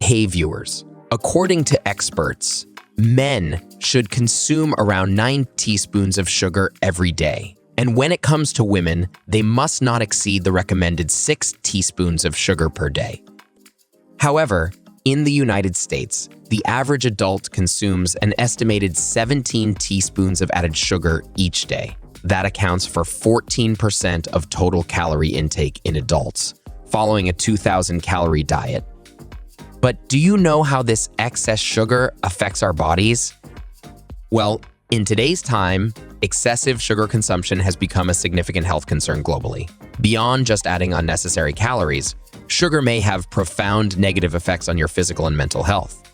Hey viewers, according to experts, men should consume around 9 teaspoons of sugar every day. And when it comes to women, they must not exceed the recommended 6 teaspoons of sugar per day. However, in the United States, the average adult consumes an estimated 17 teaspoons of added sugar each day. That accounts for 14% of total calorie intake in adults, following a 2,000-calorie diet. But do you know how this excess sugar affects our bodies? Well, in today's time, excessive sugar consumption has become a significant health concern globally. Beyond just adding unnecessary calories, sugar may have profound negative effects on your physical and mental health.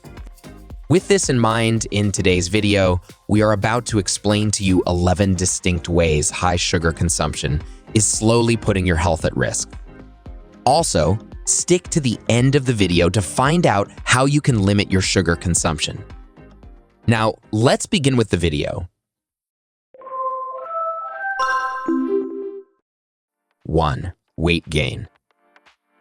With this in mind, in today's video, we are about to explain to you 11 distinct ways high sugar consumption is slowly putting your health at risk. Also, stick to the end of the video to find out how you can limit your sugar consumption. Now, let's begin with the video. 1. Weight gain.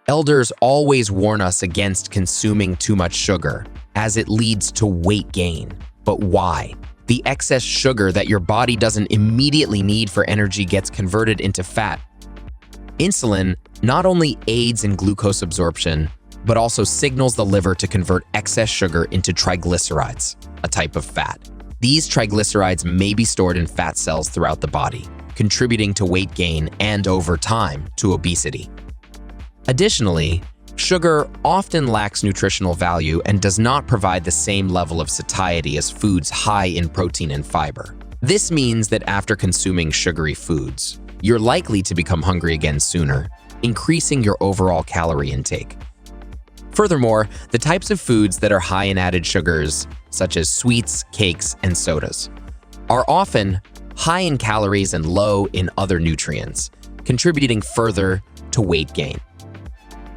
Elders always warn us against consuming too much sugar, as it leads to weight gain. But why? The excess sugar that your body doesn't immediately need for energy gets converted into fat. Insulin not only aids in glucose absorption, but also signals the liver to convert excess sugar into triglycerides, a type of fat. These triglycerides may be stored in fat cells throughout the body, contributing to weight gain and, over time, to obesity. Additionally, sugar often lacks nutritional value and does not provide the same level of satiety as foods high in protein and fiber. This means that after consuming sugary foods, you're likely to become hungry again sooner, increasing your overall calorie intake. Furthermore, the types of foods that are high in added sugars, such as sweets, cakes, and sodas, are often high in calories and low in other nutrients, contributing further to weight gain.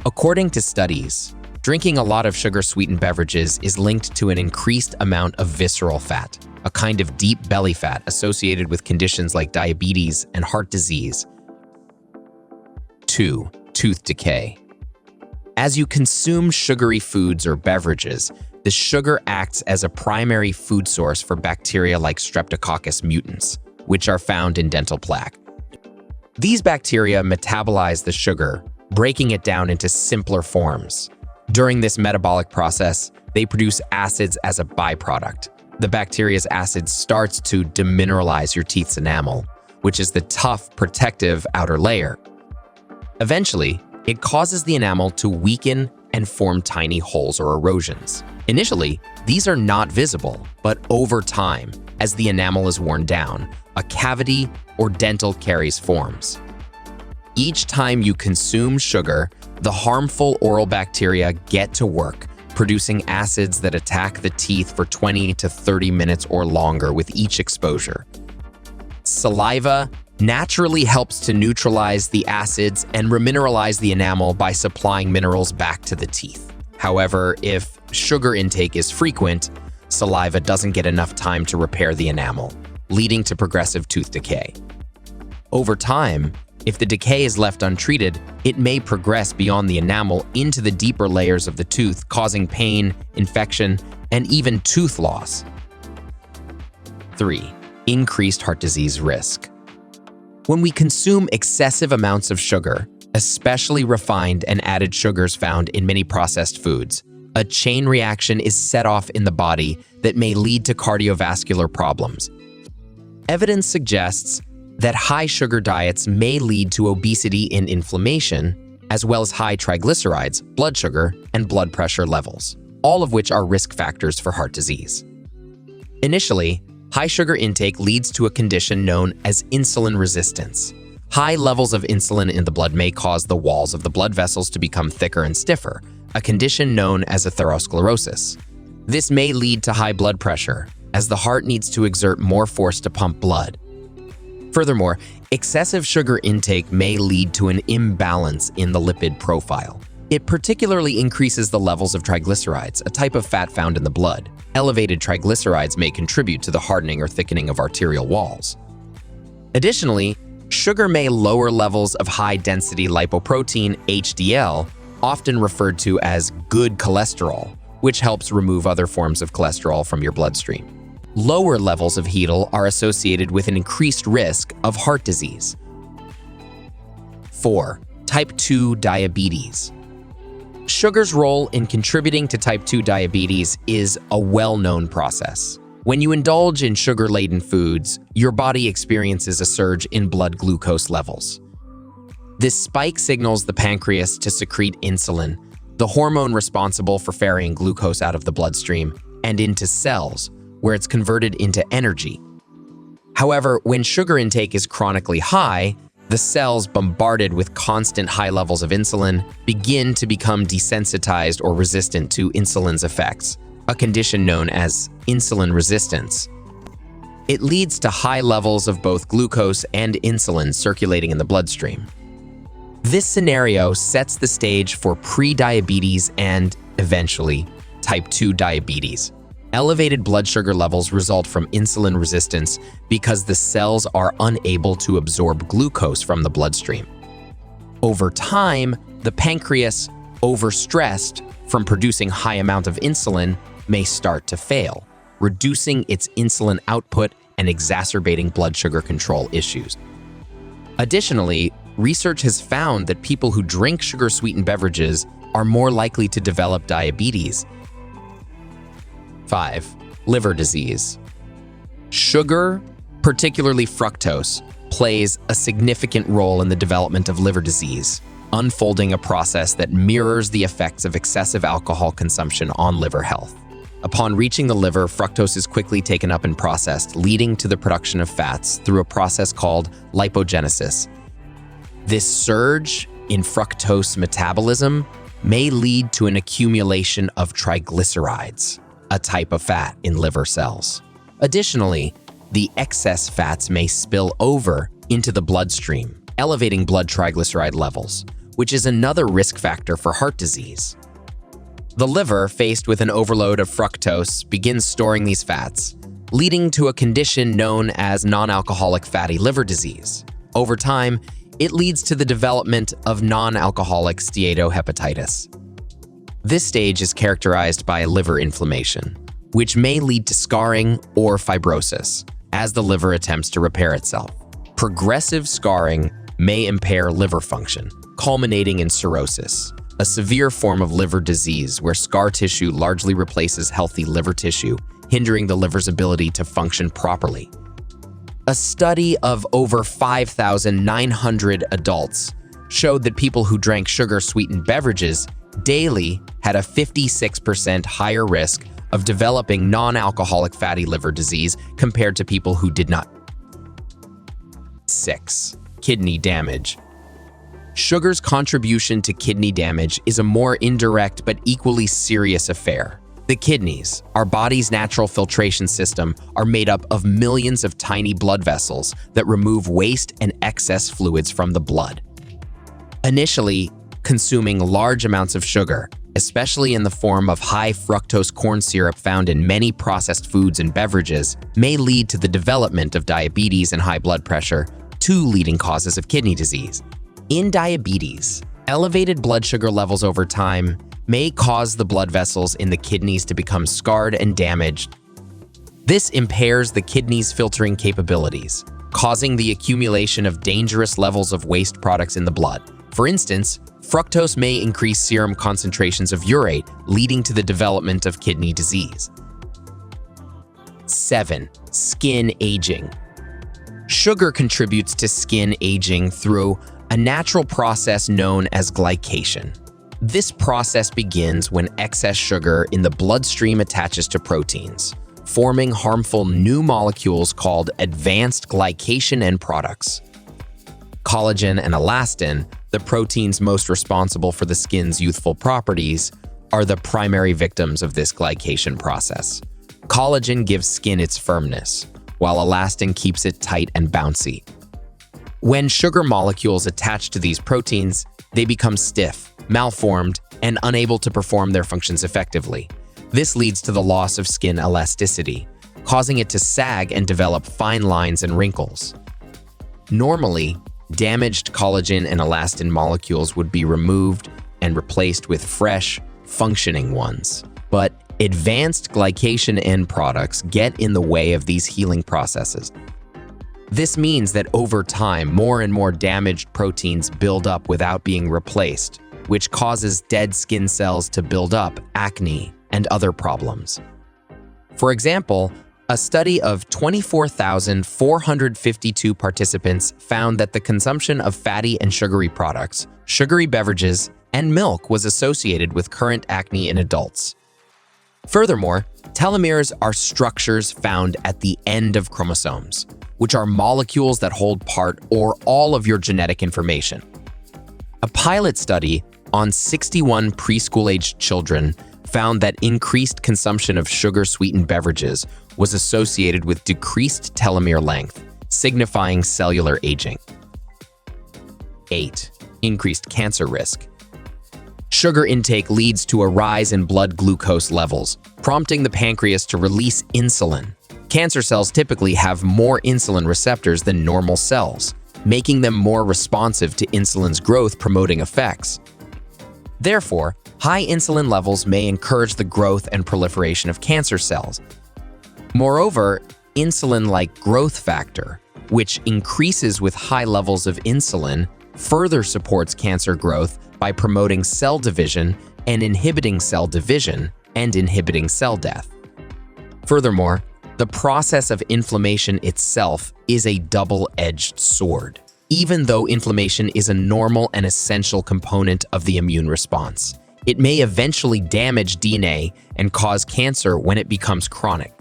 According to studies, drinking a lot of sugar-sweetened beverages is linked to an increased amount of visceral fat, a kind of deep belly fat associated with conditions like diabetes and heart disease. 2. Tooth decay. As you consume sugary foods or beverages, the sugar acts as a primary food source for bacteria like Streptococcus mutans, which are found in dental plaque. These bacteria metabolize the sugar, breaking it down into simpler forms. During this metabolic process, they produce acids as a byproduct. The bacteria's acid starts to demineralize your teeth's enamel, which is the tough, protective outer layer. Eventually, it causes the enamel to weaken and form tiny holes or erosions. Initially, these are not visible, but over time, as the enamel is worn down, a cavity or dental caries forms. Each time you consume sugar, the harmful oral bacteria get to work, producing acids that attack the teeth for 20 to 30 minutes or longer with each exposure. Saliva naturally helps to neutralize the acids and remineralize the enamel by supplying minerals back to the teeth. However, if sugar intake is frequent, saliva doesn't get enough time to repair the enamel, leading to progressive tooth decay. Over time, if the decay is left untreated, it may progress beyond the enamel into the deeper layers of the tooth, causing pain, infection, and even tooth loss. 3. Increased heart disease risk. When we consume excessive amounts of sugar, especially refined and added sugars found in many processed foods, a chain reaction is set off in the body that may lead to cardiovascular problems. Evidence suggests that high sugar diets may lead to obesity and inflammation, as well as high triglycerides, blood sugar, and blood pressure levels, all of which are risk factors for heart disease. Initially, high sugar intake leads to a condition known as insulin resistance. High levels of insulin in the blood may cause the walls of the blood vessels to become thicker and stiffer, a condition known as atherosclerosis. This may lead to high blood pressure, as the heart needs to exert more force to pump blood. Furthermore, excessive sugar intake may lead to an imbalance in the lipid profile. It particularly increases the levels of triglycerides, a type of fat found in the blood. Elevated triglycerides may contribute to the hardening or thickening of arterial walls. Additionally, sugar may lower levels of high-density lipoprotein, HDL, often referred to as good cholesterol, which helps remove other forms of cholesterol from your bloodstream. Lower levels of HEATL are associated with an increased risk of heart disease. 4. Type 2 diabetes. Sugar's role in contributing to type 2 diabetes is a well-known process. When you indulge in sugar-laden foods, your body experiences a surge in blood glucose levels. This spike signals the pancreas to secrete insulin, the hormone responsible for ferrying glucose out of the bloodstream and into cells, where it's converted into energy. However, when sugar intake is chronically high, the cells bombarded with constant high levels of insulin begin to become desensitized or resistant to insulin's effects, a condition known as insulin resistance. It leads to high levels of both glucose and insulin circulating in the bloodstream. This scenario sets the stage for pre-diabetes and, eventually, type 2 diabetes. Elevated blood sugar levels result from insulin resistance because the cells are unable to absorb glucose from the bloodstream. Over time, the pancreas, overstressed from producing high amount of insulin, may start to fail, reducing its insulin output and exacerbating blood sugar control issues. Additionally, research has found that people who drink sugar-sweetened beverages are more likely to develop diabetes. 5. Liver disease. Sugar, particularly fructose, plays a significant role in the development of liver disease, unfolding a process that mirrors the effects of excessive alcohol consumption on liver health. Upon reaching the liver, fructose is quickly taken up and processed, leading to the production of fats through a process called lipogenesis. This surge in fructose metabolism may lead to an accumulation of triglycerides, a type of fat in liver cells. Additionally, the excess fats may spill over into the bloodstream, elevating blood triglyceride levels, which is another risk factor for heart disease. The liver, faced with an overload of fructose, begins storing these fats, leading to a condition known as non-alcoholic fatty liver disease. Over time, it leads to the development of non-alcoholic steatohepatitis. This stage is characterized by liver inflammation, which may lead to scarring or fibrosis as the liver attempts to repair itself. Progressive scarring may impair liver function, culminating in cirrhosis, a severe form of liver disease where scar tissue largely replaces healthy liver tissue, hindering the liver's ability to function properly. A study of over 5,900 adults showed that people who drank sugar-sweetened beverages daily had a 56% higher risk of developing non-alcoholic fatty liver disease compared to people who did not. 6. Kidney damage. Sugar's contribution to kidney damage is a more indirect but equally serious affair. The kidneys, our body's natural filtration system, are made up of millions of tiny blood vessels that remove waste and excess fluids from the blood. Initially, consuming large amounts of sugar, especially in the form of high fructose corn syrup found in many processed foods and beverages, may lead to the development of diabetes and high blood pressure, two leading causes of kidney disease. In diabetes, elevated blood sugar levels over time may cause the blood vessels in the kidneys to become scarred and damaged. This impairs the kidney's filtering capabilities, causing the accumulation of dangerous levels of waste products in the blood. For instance, fructose may increase serum concentrations of urate, leading to the development of kidney disease. 7. Skin aging. Sugar contributes to skin aging through a natural process known as glycation. This process begins when excess sugar in the bloodstream attaches to proteins, forming harmful new molecules called advanced glycation end products. Collagen and elastin, the proteins most responsible for the skin's youthful properties, are the primary victims of this glycation process. Collagen gives skin its firmness, while elastin keeps it tight and bouncy. When sugar molecules attach to these proteins, they become stiff, malformed, and unable to perform their functions effectively. This leads to the loss of skin elasticity, causing it to sag and develop fine lines and wrinkles. Normally, damaged collagen and elastin molecules would be removed and replaced with fresh, functioning ones. but advanced glycation end products get in the way of these healing processes. This means that over time, more and more damaged proteins build up without being replaced, which causes dead skin cells to build up, acne, and other problems. For example, a study of 24,452 participants found that the consumption of fatty and sugary products, sugary beverages, and milk was associated with current acne in adults. Furthermore, telomeres are structures found at the end of chromosomes, which are molecules that hold part or all of your genetic information. A pilot study on 61 preschool-aged children found that increased consumption of sugar-sweetened beverages was associated with decreased telomere length, signifying cellular aging. 8. Increased cancer risk. Sugar intake leads to a rise in blood glucose levels, prompting the pancreas to release insulin. Cancer cells typically have more insulin receptors than normal cells, making them more responsive to insulin's growth-promoting effects. Therefore, high insulin levels may encourage the growth and proliferation of cancer cells. Moreover, insulin-like growth factor, which increases with high levels of insulin, further supports cancer growth by promoting cell division and inhibiting cell division and inhibiting cell death. Furthermore, the process of inflammation itself is a double-edged sword, even though inflammation is a normal and essential component of the immune response. It may eventually damage DNA and cause cancer when it becomes chronic.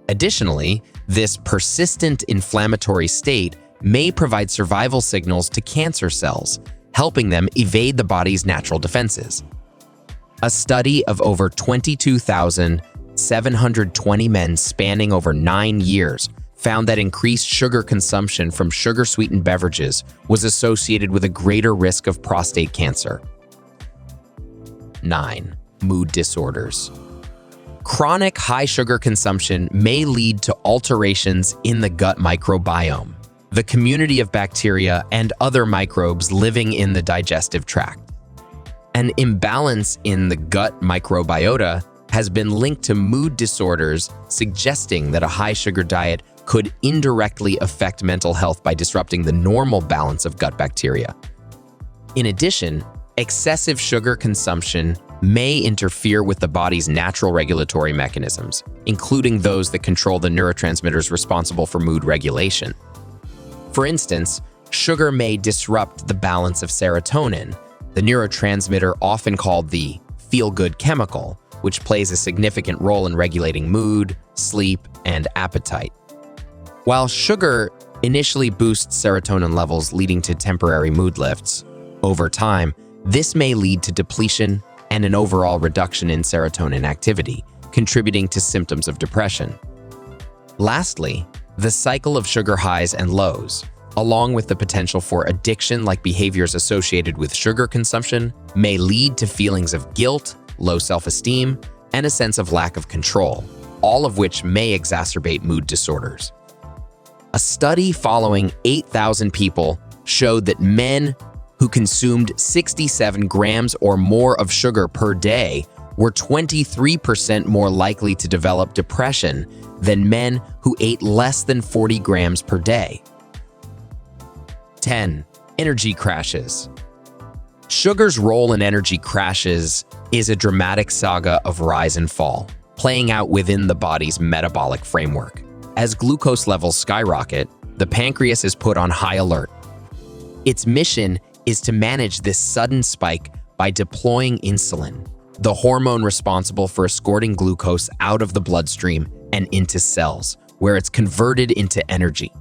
Additionally, this persistent inflammatory state may provide survival signals to cancer cells, helping them evade the body's natural defenses. A study of over 22,720 men spanning over 9 years found that increased sugar consumption from sugar-sweetened beverages was associated with a greater risk of prostate cancer. 9. Mood disorders. Chronic high sugar consumption may lead to alterations in the gut microbiome, the community of bacteria and other microbes living in the digestive tract. An imbalance in the gut microbiota has been linked to mood disorders, suggesting that a high-sugar diet could indirectly affect mental health by disrupting the normal balance of gut bacteria. In addition, excessive sugar consumption may interfere with the body's natural regulatory mechanisms, including those that control the neurotransmitters responsible for mood regulation. For instance, sugar may disrupt the balance of serotonin, the neurotransmitter often called the feel-good chemical, which plays a significant role in regulating mood, sleep, and appetite. While sugar initially boosts serotonin levels, leading to temporary mood lifts, over time, this may lead to depletion and an overall reduction in serotonin activity, contributing to symptoms of depression. Lastly, the cycle of sugar highs and lows, along with the potential for addiction like behaviors associated with sugar consumption, may lead to feelings of guilt, low self-esteem, and a sense of lack of control, all of which may exacerbate mood disorders. A study following 8,000 people showed that men who consumed 67 grams or more of sugar per day were 23% more likely to develop depression than men who ate less than 40 grams per day. 10. Energy crashes. Sugar's role in energy crashes is a dramatic saga of rise and fall, playing out within the body's metabolic framework. As glucose levels skyrocket, the pancreas is put on high alert. Its mission is to manage this sudden spike by deploying insulin, the hormone responsible for escorting glucose out of the bloodstream and into cells, where it's converted into energy.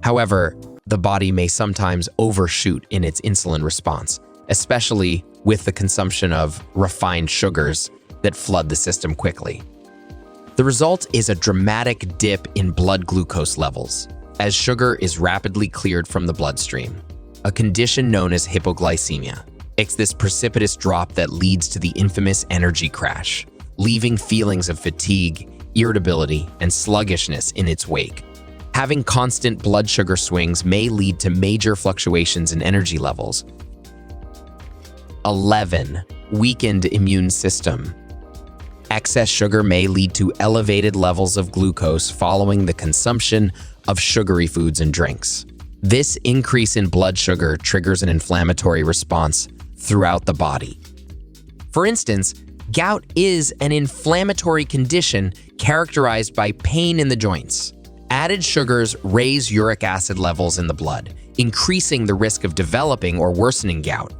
However, the body may sometimes overshoot in its insulin response, especially with the consumption of refined sugars that flood the system quickly. The result is a dramatic dip in blood glucose levels, as sugar is rapidly cleared from the bloodstream, a condition known as hypoglycemia. It's this precipitous drop that leads to the infamous energy crash, leaving feelings of fatigue, irritability, and sluggishness in its wake. Having constant blood sugar swings may lead to major fluctuations in energy levels. 11. Weakened immune system. Excess sugar may lead to elevated levels of glucose following the consumption of sugary foods and drinks. This increase in blood sugar triggers an inflammatory response throughout the body. For instance, gout is an inflammatory condition characterized by pain in the joints. Added sugars raise uric acid levels in the blood, increasing the risk of developing or worsening gout.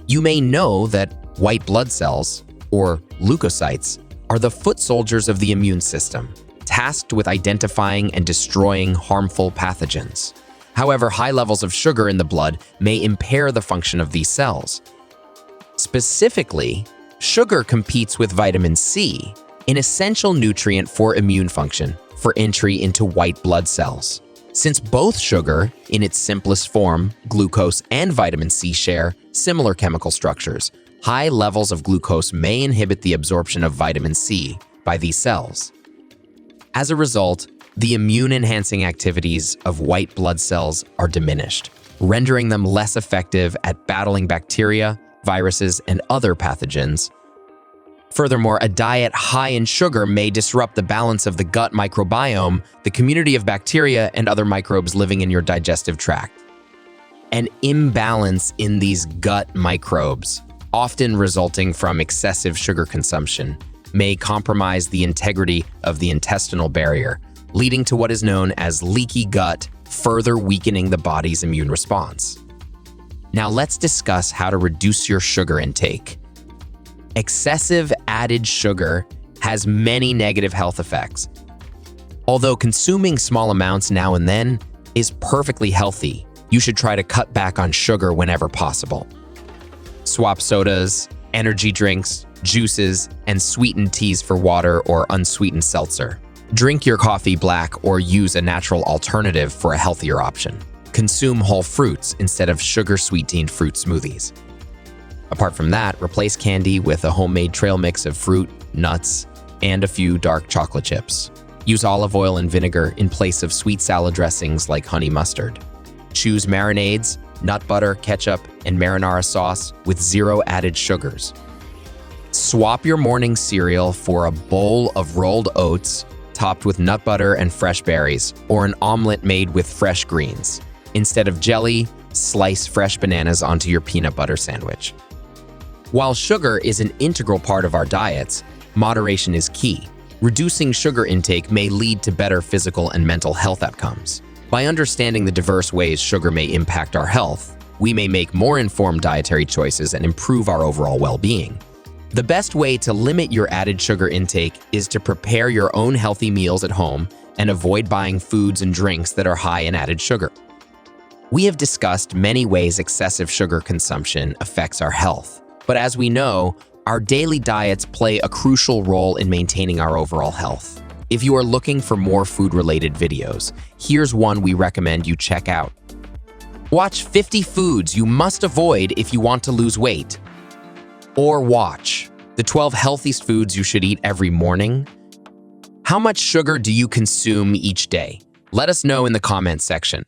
You may know that white blood cells, or leukocytes, are the foot soldiers of the immune system, tasked with identifying and destroying harmful pathogens. However, high levels of sugar in the blood may impair the function of these cells. Specifically, sugar competes with vitamin C, an essential nutrient for immune function, for entry into white blood cells. Since both sugar, in its simplest form, glucose, and vitamin C share similar chemical structures, high levels of glucose may inhibit the absorption of vitamin C by these cells. As a result, the immune-enhancing activities of white blood cells are diminished, rendering them less effective at battling bacteria, viruses, and other pathogens. Furthermore, a diet high in sugar may disrupt the balance of the gut microbiome, the community of bacteria and other microbes living in your digestive tract. An imbalance in these gut microbes, often resulting from excessive sugar consumption, may compromise the integrity of the intestinal barrier, leading to what is known as leaky gut, further weakening the body's immune response. Now let's discuss how to reduce your sugar intake. Excessive added sugar has many negative health effects. Although consuming small amounts now and then is perfectly healthy, you should try to cut back on sugar whenever possible. Swap sodas, energy drinks, juices, and sweetened teas for water or unsweetened seltzer. Drink your coffee black or use a natural alternative for a healthier option. Consume whole fruits instead of sugar-sweetened fruit smoothies. Apart from that, replace candy with a homemade trail mix of fruit, nuts, and a few dark chocolate chips. Use olive oil and vinegar in place of sweet salad dressings like honey mustard. Choose marinades, nut butter, ketchup, and marinara sauce with zero added sugars. Swap your morning cereal for a bowl of rolled oats topped with nut butter and fresh berries, or an omelet made with fresh greens. Instead of jelly, slice fresh bananas onto your peanut butter sandwich. While sugar is an integral part of our diets, moderation is key. Reducing sugar intake may lead to better physical and mental health outcomes. By understanding the diverse ways sugar may impact our health, we may make more informed dietary choices and improve our overall well-being. The best way to limit your added sugar intake is to prepare your own healthy meals at home and avoid buying foods and drinks that are high in added sugar. We have discussed many ways excessive sugar consumption affects our health, but as we know, our daily diets play a crucial role in maintaining our overall health. If you are looking for more food-related videos, here's one we recommend you check out. Watch 50 foods you must avoid if you want to lose weight. Or watch the 12 healthiest foods you should eat every morning. How much sugar do you consume each day? Let us know in the comments section.